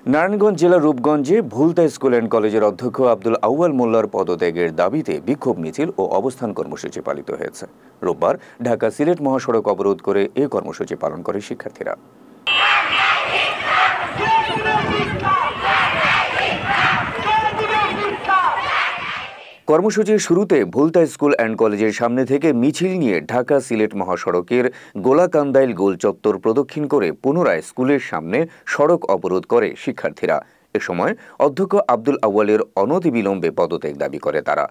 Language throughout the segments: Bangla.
নারায়ণগঞ্জ জেলার রূপগঞ্জে ভুলতা স্কুল অ্যান্ড কলেজের অধ্যক্ষ আব্দুল আউয়াল মোল্লার পদত্যাগের দাবিতে বিক্ষোভ মিছিল ও অবস্থান কর্মসূচি পালিত হয়েছে। রোববার ঢাকা সিলেট মহাসড়ক অবরোধ করে এ কর্মসূচি পালন করে শিক্ষার্থীরা। কর্মসূচির শুরুতে ভুলতা স্কুল অ্যান্ড কলেজের সামনে থেকে মিছিল নিয়ে ঢাকা সিলেট মহাসড়কের গোলাকান্দাইল গোল চত্বর প্রদক্ষিণ করে পুনরায় স্কুলের সামনে সড়ক অবরোধ করে শিক্ষার্থীরা। এ সময় অধ্যক্ষ আব্দুল আউয়ালের অনতিবিলম্বে পদত্যাগ দাবি করে তারা।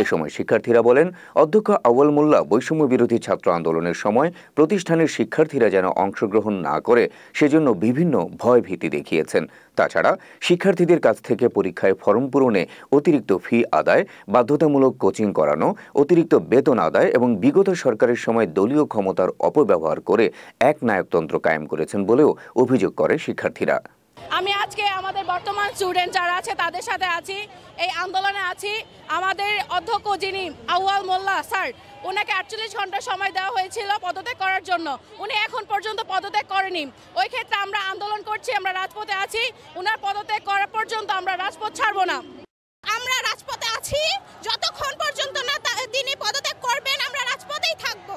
এ সময় শিক্ষার্থীরা বলেন, অধ্যক্ষ আউয়াল মোল্লা বৈষম্য বিরোধী ছাত্র আন্দোলনের সময় প্রতিষ্ঠানের শিক্ষার্থীরা যেন অংশগ্রহণ না করে সেজন্য বিভিন্ন ভয়ভীতি দেখিয়েছেন। তাছাড়া শিক্ষার্থীদের কাছ থেকে পরীক্ষায় ফরম পূরণে অতিরিক্ত ফি আদায়, বাধ্যতামূলক কোচিং করানো, অতিরিক্ত বেতন আদায় এবং বিগত সরকারের সময় দলীয় ক্ষমতার অপব্যবহার করে একনায়কতন্ত্র কায়েম করেছেন বলেও অভিযোগ করে শিক্ষার্থীরা। আমি আজকে আমাদের বর্তমান স্টুডেন্ট যারা আছে তাদের সাথে আছি, এই আন্দোলনে আছি। আমাদের অধ্যক্ষ যিনি আউয়াল মোল্লা স্যার, ওনাকে 48 ঘন্টা সময় দেওয়া হয়েছিল পদত্যাগ করার জন্য, উনি এখন পর্যন্ত পদত্যাগ করেনি। ওই ক্ষেত্রে আমরা আন্দোলন করছি, আমরা রাজপথে আছি। ওনার পদত্যাগ করা পর্যন্ত আমরা রাজপথ ছাড়বো না। আমরা রাজপথে আছি, যতক্ষণ পর্যন্ত না তিনি পদত্যাগ করবেন আমরা রাজপথেই থাকবো।